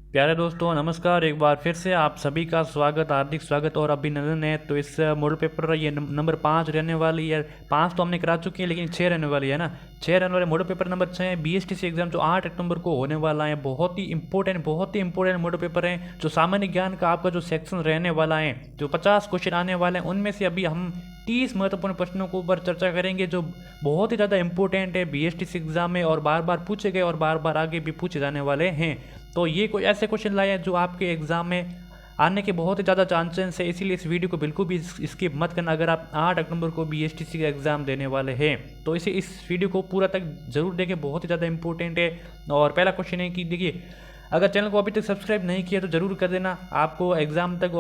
प्यारे दोस्तों नमस्कार। एक बार फिर से आप सभी का स्वागत, हार्दिक स्वागत और अभिनंदन है। तो इस मॉडल पेपर ये नंबर 5 रहने वाली है। 5 तो हमने करा चुकी है, लेकिन 6 रहने वाली है ना। 6 रहने वाले मॉडल पेपर नंबर 6 है बीएसटीसी एग्जाम, जो 8 अक्टूबर को होने वाला है। बहुत ही इंपॉर्टेंट मॉडल पेपर है। जो सामान्य ज्ञान का आपका जो सेक्शन रहने वाला है, जो 50 क्वेश्चन आने वाले हैं, उनमें से अभी हम 30 महत्वपूर्ण प्रश्नों के ऊपर चर्चा करेंगे, जो बहुत ही ज़्यादा इंपॉर्टेंट है बीएसटीसी एग्जाम में, और बार बार पूछे गए और बार बार आगे भी पूछे जाने वाले हैं। तो ये कोई ऐसे क्वेश्चन लाए हैं जो आपके एग्जाम में आने के बहुत ही ज़्यादा चांसेस है, इसीलिए इस वीडियो को बिल्कुल भी स्किप मत करना। अगर आप 8 अक्टूबर को बीएसटीसी का एग्ज़ाम देने वाले हैं तो इस वीडियो को पूरा तक जरूर देखें, बहुत ही ज़्यादा इंपॉर्टेंट है। और पहला क्वेश्चन है कि देखिए, अगर चैनल को अभी तक सब्सक्राइब नहीं किया तो जरूर कर देना। आपको एग्जाम तक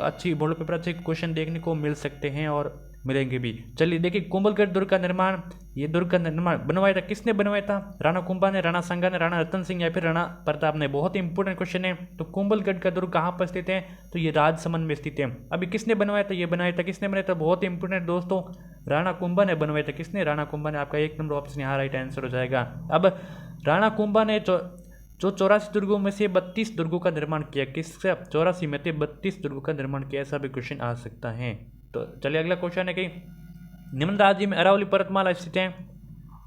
अच्छी मॉडल पेपर अच्छे क्वेश्चन देखने को मिल सकते हैं और मिलेंगे भी। चलिए देखिए, कुंभलगढ़ दुर्ग का निर्माण, ये दुर्ग का निर्माण बनवाया था, किसने बनवाया था? राणा कुंभा ने, राणा सांगा ने, राणा रतन सिंह या फिर राणा प्रताप ने। बहुत ही इंपॉर्टेंट क्वेश्चन है। तो कुंभलगढ़ का दुर्ग कहाँ पर स्थित है? तो ये राजसमंद में स्थित है। अभी किसने बनवाया था? ये बनाया था, किसने बनाया था? बहुत ही इंपॉर्टेंट दोस्तों, राणा कुंभा ने बनवाया था। किसने? राणा कुंभा ने। आपका 1 नंबर ऑप्शन यहाँ राइट आंसर हो जाएगा। अब राणा कुंभा ने जो 84 दुर्गों में से 32 दुर्गों का निर्माण किया। किससे? 84 में से 32 दुर्गों का निर्माण किया। ऐसा भी क्वेश्चन आ सकता है। तो चलिए अगला क्वेश्चन है कि निम्न राज्य में अरावली पर्वतमाला स्थित है।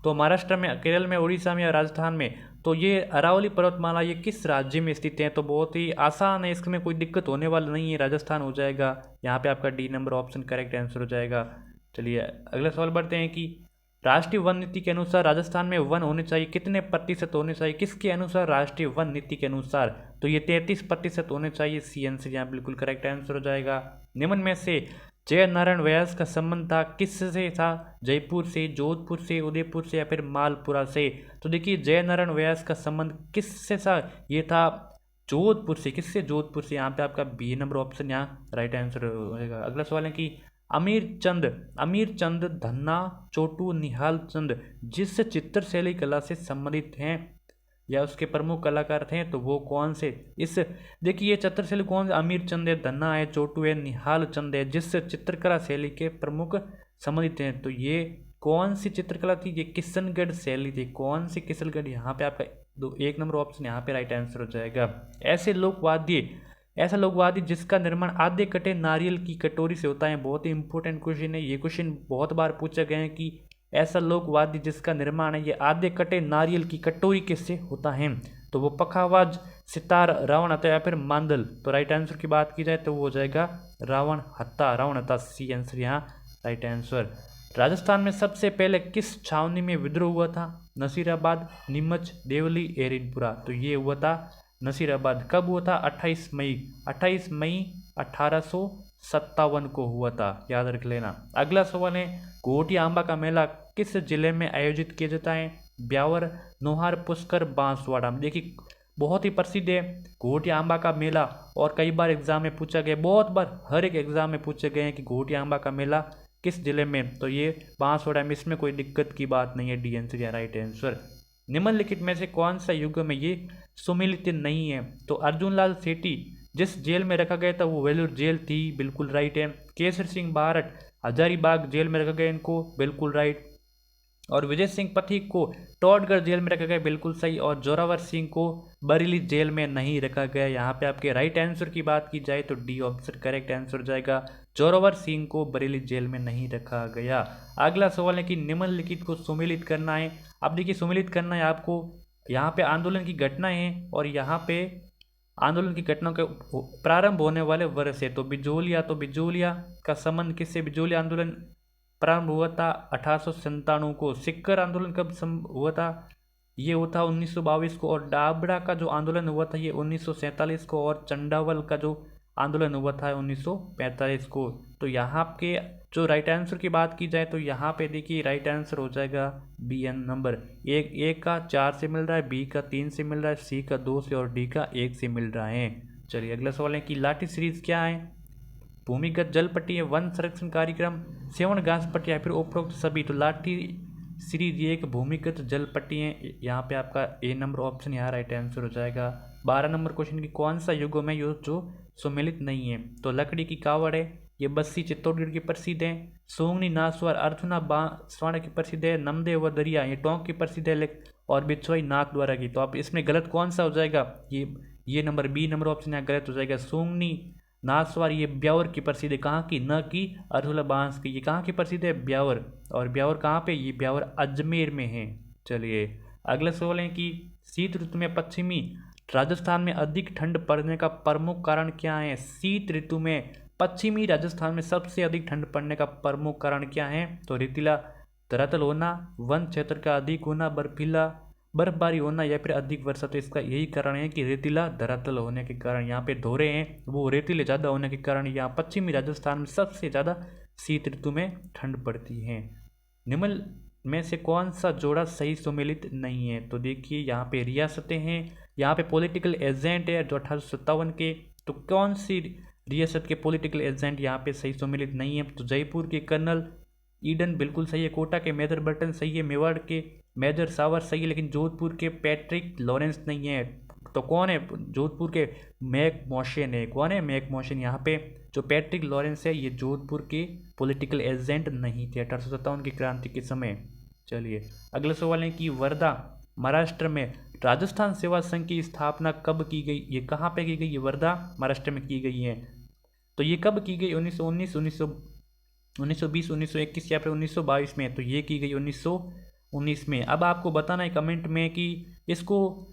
तो महाराष्ट्र में, केरल में, उड़ीसा में या राजस्थान में? तो ये अरावली पर्वतमाला ये किस राज्य में स्थित है? तो बहुत ही आसान है, इसमें कोई दिक्कत होने वाला नहीं है, राजस्थान हो जाएगा। यहाँ पे आपका D number option correct answer हो जाएगा। चलिए अगला सवाल बढ़ते हैं कि राष्ट्रीय वन नीति के अनुसार राजस्थान में वन होने चाहिए, कितने प्रतिशत होने चाहिए? किसके अनुसार? राष्ट्रीय वन नीति के अनुसार। तो ये 33% होने चाहिए। सी आंसर यहाँ बिल्कुल करेक्ट आंसर हो जाएगा। निम्न में से जय नारायण व्यास का संबंध था किससे था? जयपुर से, जोधपुर से, उदयपुर से या फिर मालपुरा से? तो देखिए, जय नारायण व्यास का संबंध किससे था? ये था जोधपुर से। किससे? जोधपुर से। यहाँ पे आपका बी नंबर ऑप्शन यहाँ राइट आंसर होगा। अगला सवाल है कि अमीर चंद धन्ना चोटू निहाल चंद जिस चित्रशैली कला से संबंधित हैं या उसके प्रमुख कलाकार थे, तो वो कौन से? इस देखिए, ये चित्रशैली कौन से? अमीर चंद है, धन्ना है, चोटू है, निहाल चंद है, जिस चित्रकला शैली के प्रमुख संबंधित हैं। तो ये कौन सी चित्रकला थी? ये किशनगढ़ शैली थी। कौन सी? किशनगढ़। यहाँ पे आपका 1 नंबर ऑप्शन यहाँ पे राइट आंसर हो जाएगा। ऐसा लोकवाद्य जिसका निर्माण आधे कटे नारियल की कटोरी से होता है। बहुत ही इंपॉर्टेंट क्वेश्चन है। ये क्वेश्चन बहुत बार पूछा गया है कि ऐसा लोकवाद्य जिसका निर्माण है ये आधे कटे नारियल की कटोरी किससे होता है? तो वो पखावाज, सितार, रावण हत्ता या फिर मांदल। तो राइट आंसर की बात की जाए तो वो हो जाएगा रावण हत्ता। सी आंसर यहाँ राइट आंसर। राजस्थान में सबसे पहले किस छावनी में विद्रोह हुआ था? नसीराबाद, नीमच, देवली, एरिनपुरा। तो ये हुआ था नसीराबाद। कब हुआ था? 28 मई 1857 को हुआ था, याद रख लेना। अगला सवाल है, घोटिया आंबा का मेला किस जिले में आयोजित किया जाता है? ब्यावर, नोहार, पुष्कर, बांसवाड़ा। देखिए, बहुत ही प्रसिद्ध है घोटिया आंबा का मेला, और कई बार एग्जाम में पूछा गया, बहुत बार हर एक एग्जाम में पूछे गए हैं कि घोटिया आंबा का मेला किस जिले में? तो ये बांसवाड़ा में। इसमें कोई दिक्कत की बात नहीं है, डी आंसर या राइट आंसर। निम्नलिखित में से कौन सा युग में ये सुमिलित नहीं है? तो अर्जुन लाल सेठी जिस जेल में रखा गया था वो वेलूर जेल थी, बिल्कुल राइट है। केसर सिंह बारट हजारीबाग जेल में रखा गया इनको, बिल्कुल राइट। और विजय सिंह पथिक को टॉडगढ़ जेल में रखा गया, बिल्कुल सही। और जोरावर सिंह को बरेली जेल में नहीं रखा गया। यहाँ पे आपके राइट आंसर की बात की जाए तो डी ऑप्शन करेक्ट आंसर हो जाएगा। जोरावर सिंह को बरेली जेल में नहीं रखा गया। अगला सवाल है कि निम्नलिखित को सुमेलित करना है। अब देखिए, सुमेलित करना है आपको। यहाँ पे आंदोलन की घटना है और यहाँ पे आंदोलन की घटनाओं के प्रारंभ होने वाले वर्ष है। तो बिजोलिया का संबंध किससे? बिजोलिया आंदोलन प्रारंभ हुआ था 1897 को। सिक्कर आंदोलन कब हुआ था? ये हुआ था 1922 को। और डाबरा का जो आंदोलन हुआ था ये 1947 को। और चंडावल का जो आंदोलन हुआ था 1945 को। तो यहाँ के जो राइट आंसर की बात की जाए तो यहाँ पे देखिए राइट आंसर हो जाएगा बी एन नंबर। एक का 4 से मिल रहा है, बी का 3 से मिल रहा है, सी का 2 से और डी का 1 से मिल रहा है। चलिए अगला सवाल है कि लाठी सीरीज क्या है? भूमिगत जल पट्टी है, वन संरक्षण कार्यक्रम, सेवन घास पट्टी या फिर उपरोक्त सभी। तो लाठी सीरीज ये एक भूमिगत जल पट्टी है। यहाँ पे आपका ए नंबर ऑप्शन यहाँ राइट आंसर हो जाएगा। 12 नंबर क्वेश्चन की कौन सा युगों में जो सुमेलित नहीं है? तो लकड़ी की कावड़ है, ये बस्सी चित्तौड़गढ़ की प्रसिद्ध है। सोंगनी नासवार अर्थुना बांसवाड़ा की प्रसिद्ध है। नमदे व दरिया ये टोंक की प्रसिद्ध है। और बिछुई नाथ द्वारा की। तो आप इसमें गलत कौन सा हो जाएगा? ये नंबर बी नंबर ऑप्शन यहाँ गलत हो जाएगा। सोंगनी नासवार ये ब्यावर की प्रसिद्ध है, कहाँ की, न कि अरहुला बांस की। ये कहाँ की प्रसिद्ध है, ब्यावर। और ब्यावर कहाँ पे, ये ब्यावर अजमेर में है। चलिए अगला सवाल है कि शीत ऋतु में पश्चिमी राजस्थान में अधिक ठंड पड़ने का प्रमुख कारण क्या है। शीत ऋतु में पश्चिमी राजस्थान में सबसे अधिक ठंड पड़ने का प्रमुख कारण क्या है। तो रेतीला धरातल होना, वन क्षेत्र का अधिक होना, बर्फीला बर्फबारी होना, या फिर अधिक वर्षा। तो इसका यही कारण है कि रेतीला धरातल होने के कारण यहाँ पे धोरे हैं वो रेतीले ज़्यादा होने के कारण यहाँ पश्चिमी राजस्थान में सबसे ज़्यादा शीत ऋतु में ठंड पड़ती है। निम्न में से कौन सा जोड़ा सही सम्मिलित नहीं है। तो देखिए यहाँ पे रियासतें हैं, यहाँ पे पॉलिटिकल एजेंट है जो 1857 के। तो कौन सी रियासत के पॉलिटिकल एजेंट यहाँ पे सही सम्मिलित नहीं है। तो जयपुर के कर्नल ईडन बिल्कुल सही है, कोटा के मेजर बर्टन सही है, मेवाड़ के मेजर सावर सही है, लेकिन जोधपुर के पैट्रिक लॉरेंस नहीं है। तो कौन है, जोधपुर के मैक मोशन है। कौन है, मैक मोशन। यहाँ पे जो पैट्रिक लॉरेंस है ये जोधपुर के पॉलिटिकल एजेंट नहीं थे 1857 की क्रांति के समय। चलिए अगला सवाल है कि वर्धा महाराष्ट्र में राजस्थान सेवा संघ की स्थापना कब की गई। ये कहाँ पे की गई, ये वर्धा महाराष्ट्र में की गई है। तो ये कब की गई, 1919, 1920, 1921 या फिर 1922 में। तो ये की गई 1919 में। अब आपको बताना है कमेंट में कि इसको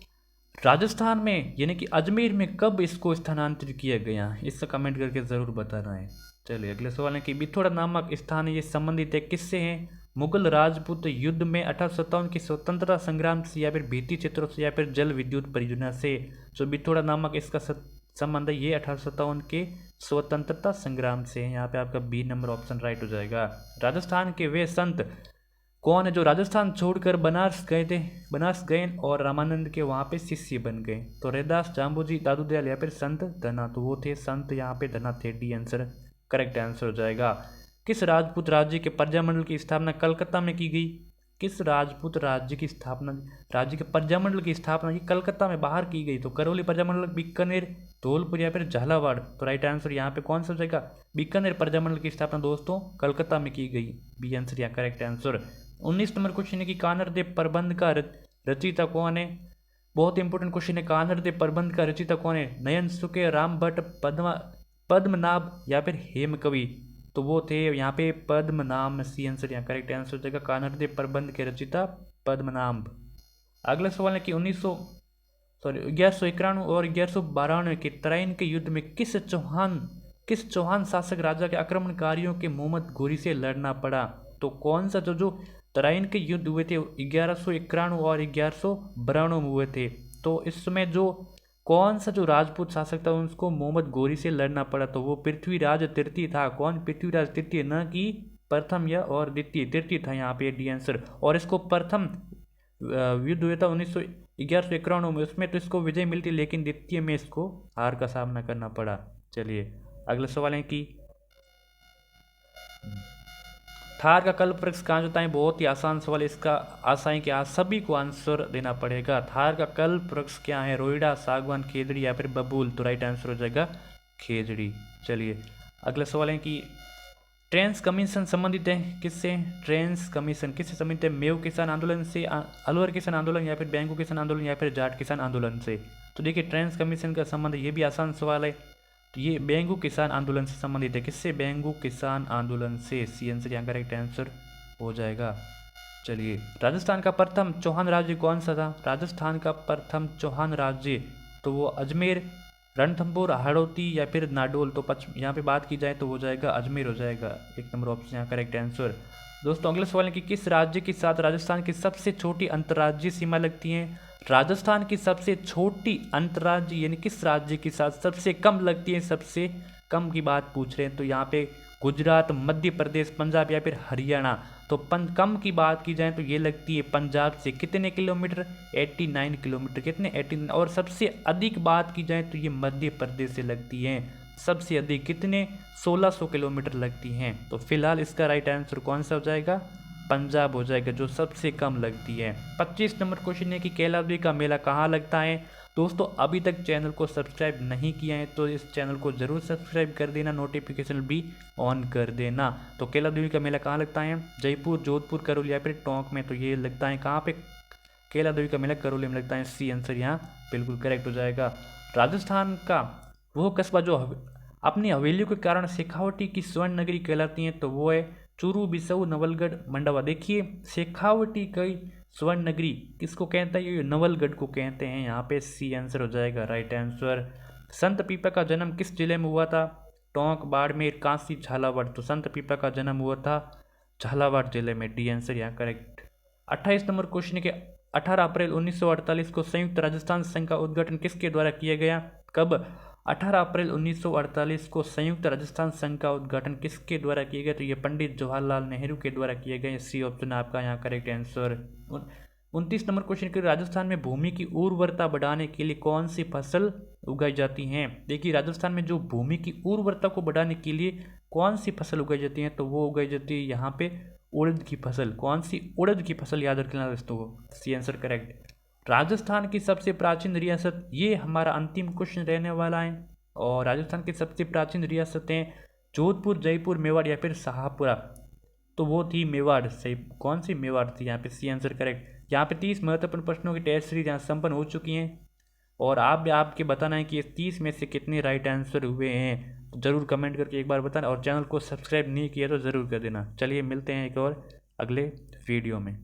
राजस्थान में यानी कि अजमेर में कब इसको स्थानांतरित किया गया, इसका कमेंट करके ज़रूर बताना है। चलिए अगले सवाल है कि बिथोड़ा नामक स्थान ये संबंधित है किससे हैं। मुगल राजपूत युद्ध में 1857 की स्वतंत्रता संग्राम से, या फिर भीती क्षेत्रों से, या फिर जल विद्युत परियोजना से। जो बिथोड़ा नामक इसका संबंध है ये 1857 के स्वतंत्रता संग्राम से है। यहाँ पे आपका बी नंबर ऑप्शन राइट हो जाएगा। राजस्थान के वे संत कौन है जो राजस्थान छोड़कर बनारस गए थे, बनारस गए और रामानंद के वहाँ पे शिष्य बन गए। तो रैदास, जाम्बूजी, दादू दयाल या फिर संत धना। तो वो थे संत यहाँ पे धना थे। डी आंसर करेक्ट आंसर हो जाएगा। किस राजपूत राज्य के प्रजामंडल की स्थापना कलकत्ता में की गई। किस राजपूत राज्य की स्थापना, राज्य के प्रजामंडल की स्थापना ये कलकत्ता में बाहर की गई। तो करौली प्रजामंडल, बीकानेर, धौलपुर या फिर झालावाड़। तो राइट आंसर यहाँ पे कौन सा हो जाएगा, बीकानेर प्रजामंडल की स्थापना दोस्तों कलकत्ता में की गई। बी आंसर यहाँ करेक्ट आंसर। 19 नंबर क्वेश्चन है कि कानरदेव प्रबंध का रचयिता कौन है। बहुत इंपॉर्टेंट क्वेश्चन है, कानरदेव प्रबंध का रचयिता कौन है। नयन सुके, राम भट्ट, पद्मनाभ या फिर हेमकवि। तो वो थे यहाँ पे पद्मनाभ। सी आंसर यहाँ करेक्ट आंसर हो जाएगा। कानरदेव प्रबंध के रचयिता पद्मनाभ। अगला सवाल है कि 1191 और 1192 के तराइन के युद्ध में किस चौहान शासक राजा के आक्रमणकारियों के मोहम्मद घोरी से लड़ना पड़ा। तो कौन सा जो तराइन के युद्ध हुए थे 1191 और 1192 में हुए थे। तो इस समय जो कौन सा जो राजपूत शासक था उसको मोहम्मद घोरी से लड़ना पड़ा। तो वो पृथ्वीराज तृतीय था। कौन, पृथ्वीराज तृतीय, न कि प्रथम या और द्वितीय, तृतीय था यहाँ पे डी आंसर। और इसको प्रथम युद्ध हुआ था 1191 में, उसमें तो इसको विजय मिलती, लेकिन द्वितीय में इसको हार का सामना करना पड़ा। चलिए अगला सवाल है कि थार का कल्प वृक्ष कहाँ होता है। बहुत ही आसान सवाल, इसका आशा है कि आज सभी को आंसर देना पड़ेगा। थार का कल्प वृक्ष क्या है, रोइडा, सागवान, खेजड़ी या फिर बबूल। तो राइट आंसर हो जाएगा खेजड़ी। चलिए अगला सवाल है कि ट्रेंस कमीशन संबंधित है किससे। ट्रेंस कमीशन किससे संबंधित है। मेव किसान आंदोलन से, अलवर किसान आंदोलन या फिर बैंकू किसान आंदोलन या फिर जाट किसान आंदोलन से। तो देखिए ट्रेंस कमीशन का संबंध, ये भी आसान सवाल है। तो ये बैंगू किसान आंदोलन से संबंधित है। किससे, बैंगू किसान आंदोलन से। सी आंसर यहाँ करेक्ट आंसर हो जाएगा। चलिए राजस्थान का प्रथम चौहान राज्य कौन सा था। राजस्थान का प्रथम चौहान राज्य तो वो अजमेर, रणथंभौर, हाड़ौती या फिर नाडोल। तो यहाँ पे बात की जाए तो हो जाएगा अजमेर हो जाएगा। एक नंबर ऑप्शन यहाँ करेक्ट आंसर। दोस्तों अगले सवाल है कि किस राज्य के साथ राजस्थान की सबसे छोटी अंतर्राज्यीय सीमा लगती है। राजस्थान की सबसे छोटी अंतर्राज्य यानी किस राज्य के साथ सबसे कम लगती है, सबसे कम की बात पूछ रहे हैं। तो यहाँ पे गुजरात, मध्य प्रदेश, पंजाब या फिर हरियाणा। तो कम की बात की जाए तो ये लगती है पंजाब से। कितने किलोमीटर, 89 किलोमीटर। कितने, 89। और सबसे अधिक बात की जाए तो ये मध्य प्रदेश से लगती हैं। सबसे अधिक कितने, 1600 किलोमीटर लगती हैं। तो फिलहाल इसका राइट आंसर कौन सा हो जाएगा, पंजाब हो जाएगा, जो सबसे कम लगती है। 25 नंबर क्वेश्चन है कि कैलादेवी का मेला कहाँ लगता है। दोस्तों अभी तक चैनल को सब्सक्राइब नहीं किया है तो इस चैनल को ज़रूर सब्सक्राइब कर देना, नोटिफिकेशन भी ऑन कर देना। तो कैलादेवी का मेला कहाँ लगता है, जयपुर, जोधपुर, करौली या फिर टोंक में। तो ये लगता है कहाँ पे, कैलादेवी का मेला करौली में लगता है। सी आंसर यहाँ बिल्कुल करेक्ट हो जाएगा। राजस्थान का वो कस्बा जो अपनी हवेलियों के कारण शेखावटी की स्वर्ण नगरी कहलाती है, तो वो है चूरू, बिसऊ, नवलगढ़, मंडवा। देखिए शेखावटी की स्वर्ण नगरी किसको कहता है? ये नवलगढ़ को कहते हैं। यहाँ पे सी आंसर हो जाएगा, राइट आंसर। संत पीपा का जन्म किस जिले में हुआ था? टोंक, बाड़मेर, कांसी, झालावाड़। तो संत पीपा का जन्म हुआ था झालावाड़ जिले में, डी आंसर यहाँ करेक्ट। 28 नंबर क्वेश्चन के 18 अप्रैल 1948 को संयुक्त राजस्थान संघ का उद्घाटन किसके द्वारा किया गया? कब? 18 अप्रैल 1948 को संयुक्त राजस्थान संघ का उद्घाटन किसके द्वारा किया गया? तो ये पंडित जवाहरलाल नेहरू के द्वारा किया गया। सी ऑप्शन आपका यहाँ करेक्ट आंसर। 29 नंबर क्वेश्चन के राजस्थान में भूमि की उर्वरता बढ़ाने के लिए कौन सी फसल उगाई जाती हैं? देखिए राजस्थान में जो भूमि की उर्वरता को बढ़ाने के लिए कौन सी फसल उगाई जाती है? तो वो उगाई जाती है यहाँ पे उड़द की फसल। कौन सी? उड़द की फसल, याद रखना दोस्तों को। सी आंसर करेक्ट। राजस्थान की सबसे प्राचीन रियासत, ये हमारा अंतिम क्वेश्चन रहने वाला है। और राजस्थान की सबसे प्राचीन रियासतें जोधपुर, जयपुर, मेवाड़ या फिर शाहपुरा। तो वो थी मेवाड़। सही, कौन सी? मेवाड़ थी यहाँ पे। C answer correct. यहाँ पे 30 महत्वपूर्ण प्रश्नों की टेस्ट सीरीज यहाँ संपन्न हो चुकी हैं और आपके बताना है कि इस 30 में से कितने राइट आंसर हुए हैं। तो ज़रूर कमेंट करके एक बार बताना और चैनल को सब्सक्राइब नहीं किया तो ज़रूर कर देना। चलिए मिलते हैं एक और अगले वीडियो में।